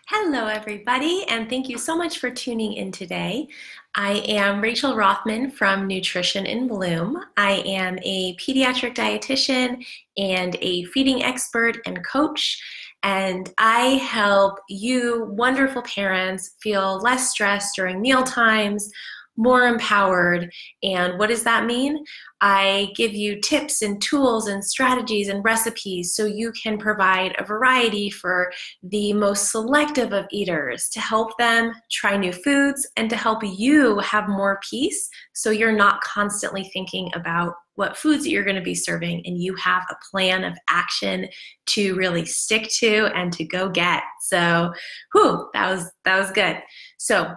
Hello, everybody, and thank you so much for tuning in today. I am Rachel Rothman from Nutrition in Bloom. I am a pediatric dietitian and a feeding expert and coach, and I help you wonderful parents feel less stressed during meal times, more empowered. And what does that mean? I give you tips and tools and strategies and recipes so you can provide a variety for the most selective of eaters to help them try new foods and to help you have more peace so you're not constantly thinking about what foods that you're going to be serving and you have a plan of action to really stick to and to go get. So, that was good. So,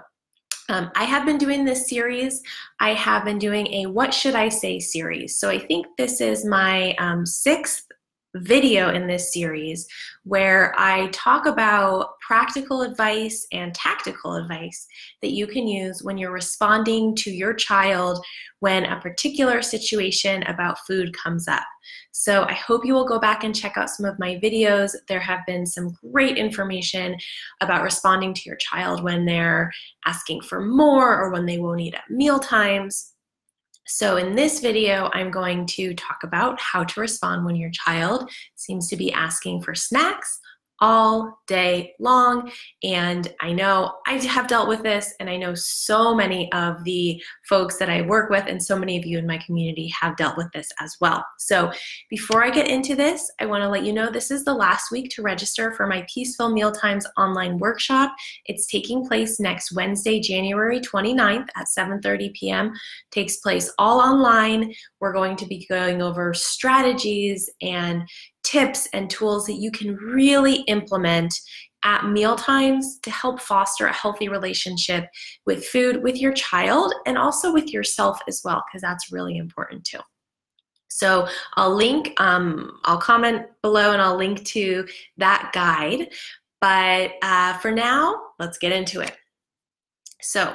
I have been doing this series. I have been doing a What Should I Say series. So I think this is my sixth video in this series where I talk about practical advice and tactical advice that you can use when you're responding to your child when a particular situation about food comes up. So I hope you will go back and check out some of my videos. There have been some great information about responding to your child when they're asking for more or when they won't eat at meal times. So in this video, I'm going to talk about how to respond when your child seems to be asking for snacks all day long. And I know I have dealt with this, and I know so many of the folks that I work with and so many of you in my community have dealt with this as well. So before I get into this, I want to let you know this is the last week to register for my Peaceful Mealtimes online workshop. It's taking place next Wednesday, January 29th at 7:30 p.m. Takes place all online. We're going to be going over strategies and tips and tools that you can really implement at meal times to help foster a healthy relationship with food with your child and also with yourself as well, because that's really important too. So I'll comment below and I'll link to that guide. But for now, let's get into it. So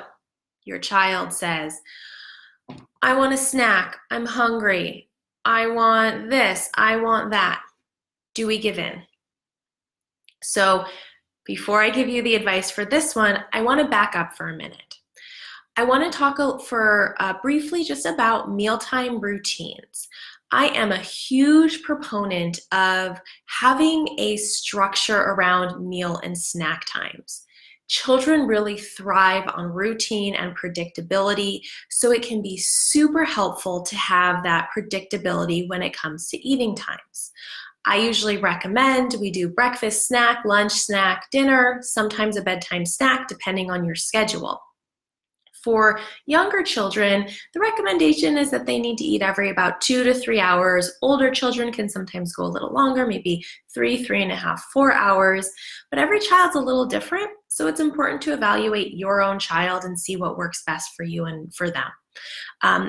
your child says, I want a snack, I'm hungry, I want this, I want that. Do we give in? So before I give you the advice for this one, I want to back up for a minute. I want to talk briefly just about mealtime routines. I am a huge proponent of having a structure around meal and snack times. Children really thrive on routine and predictability, so it can be super helpful to have that predictability when it comes to eating times. I usually recommend we do breakfast snack, lunch snack, dinner, sometimes a bedtime snack, depending on your schedule. For younger children, the recommendation is that they need to eat every about 2 to 3 hours. Older children can sometimes go a little longer, maybe 3.5, 4 hours. But every child's a little different, so it's important to evaluate your own child and see what works best for you and for them.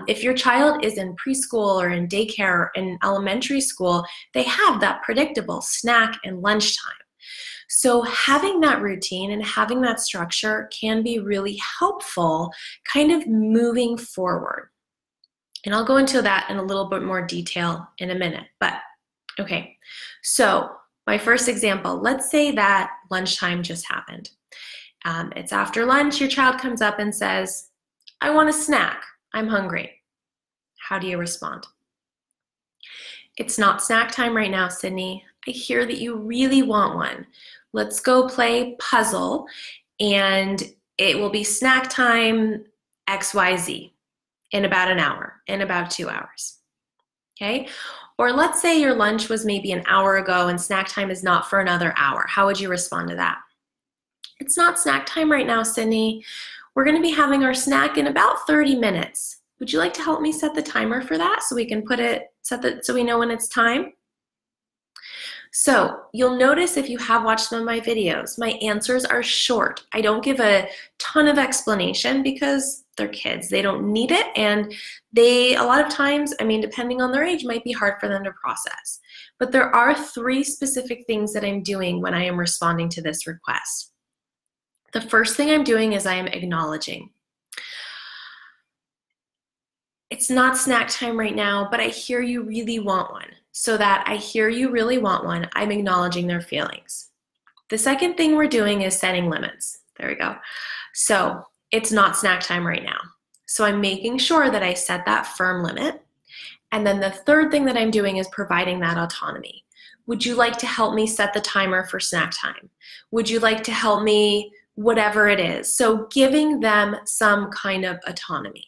If your child is in preschool or in daycare or in elementary school, they have that predictable snack and lunchtime. So having that routine and having that structure can be really helpful kind of moving forward. And I'll go into that in a little bit more detail in a minute. But okay, so my first example, let's say that lunchtime just happened. It's after lunch, your child comes up and says, I want a snack, I'm hungry. How do you respond? It's not snack time right now, Sydney. I hear that you really want one. Let's go play puzzle and it will be snack time XYZ in about an hour, in about 2 hours, okay? Or let's say your lunch was maybe an hour ago and snack time is not for another hour. How would you respond to that? It's not snack time right now, Sydney. We're gonna be having our snack in about 30 minutes. Would you like to help me set the timer for that so we can so we know when it's time? So you'll notice if you have watched some of my videos, my answers are short. I don't give a ton of explanation because they're kids. They don't need it, and a lot of times, depending on their age, might be hard for them to process. But there are 3 specific things that I'm doing when I am responding to this request. The first thing I'm doing is I am acknowledging. It's not snack time right now, but I hear you really want one. So that I hear you really want one, I'm acknowledging their feelings. The second thing we're doing is setting limits. There we go. So it's not snack time right now. So I'm making sure that I set that firm limit. And then the third thing that I'm doing is providing that autonomy. Would you like to help me set the timer for snack time? Would you like to help me, whatever it is? So giving them some kind of autonomy.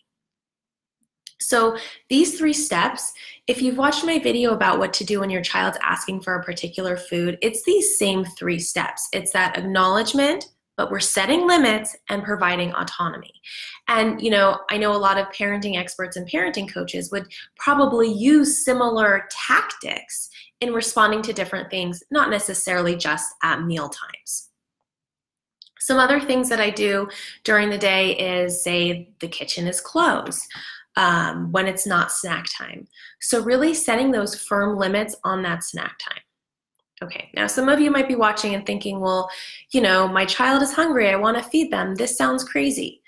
So these 3 steps, if you've watched my video about what to do when your child's asking for a particular food, it's these same 3 steps. It's that acknowledgement, but we're setting limits and providing autonomy. And I know a lot of parenting experts and parenting coaches would probably use similar tactics in responding to different things, not necessarily just at meal times. Some other things that I do during the day is say the kitchen is closed when it's not snack time. So really setting those firm limits on that snack time. Okay, now some of you might be watching and thinking, well, my child is hungry, I want to feed them. This sounds crazy.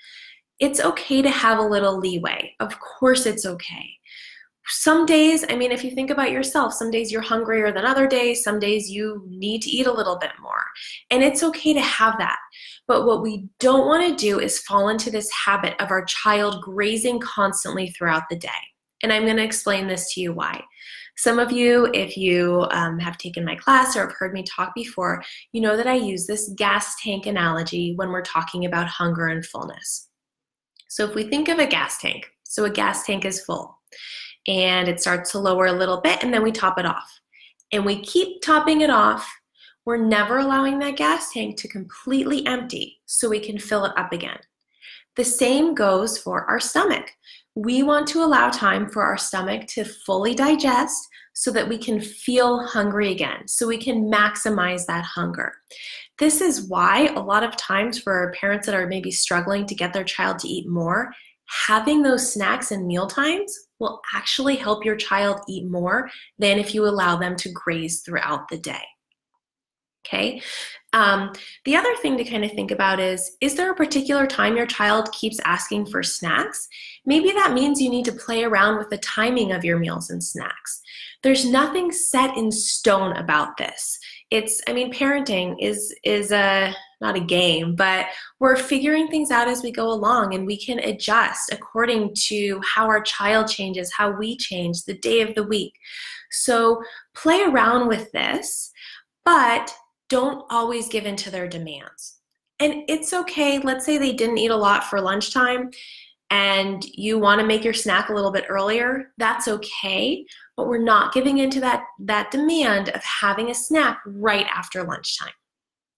It's okay to have a little leeway. Of course it's okay. Some days, if you think about yourself, some days you're hungrier than other days, some days you need to eat a little bit more. And it's okay to have that. But what we don't want to do is fall into this habit of our child grazing constantly throughout the day. And I'm going to explain this to you why. Some of you, if you have taken my class or have heard me talk before, you know that I use this gas tank analogy when we're talking about hunger and fullness. So if we think of a gas tank, so a gas tank is full and it starts to lower a little bit and then we top it off. And we keep topping it off. We're never allowing that gas tank to completely empty so we can fill it up again. The same goes for our stomach. We want to allow time for our stomach to fully digest so that we can feel hungry again, so we can maximize that hunger. This is why a lot of times for parents that are maybe struggling to get their child to eat more, having those snacks and meal times will actually help your child eat more than if you allow them to graze throughout the day. Okay. The other thing to kind of think about is there a particular time your child keeps asking for snacks? Maybe that means you need to play around with the timing of your meals and snacks. There's nothing set in stone about this. Parenting is not a game, but we're figuring things out as we go along, and we can adjust according to how our child changes, how we change, the day of the week. So play around with this, but don't always give in to their demands. And it's okay, let's say they didn't eat a lot for lunchtime and you want to make your snack a little bit earlier, that's okay, but we're not giving into that demand of having a snack right after lunchtime.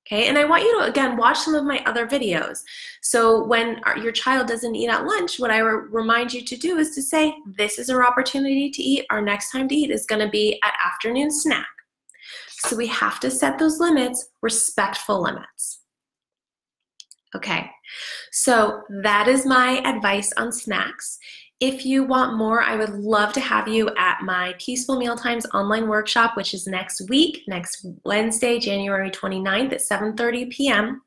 Okay, and I want you to, again, watch some of my other videos. So when your child doesn't eat at lunch, what I remind you to do is to say, this is our opportunity to eat. Our next time to eat is going to be at afternoon snack. So we have to set those limits, respectful limits. Okay, so that is my advice on snacks. If you want more, I would love to have you at my Peaceful Mealtimes online workshop, which is next week, next Wednesday, January 29th at 7:30 p.m.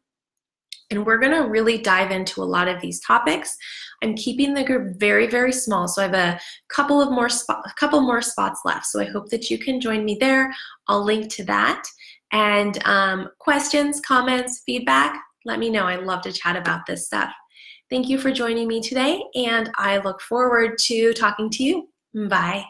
And we're going to really dive into a lot of these topics. I'm keeping the group very, very small, so I have a couple more spots left. So I hope that you can join me there. I'll link to that. And questions, comments, feedback, let me know. I love to chat about this stuff. Thank you for joining me today, and I look forward to talking to you. Bye.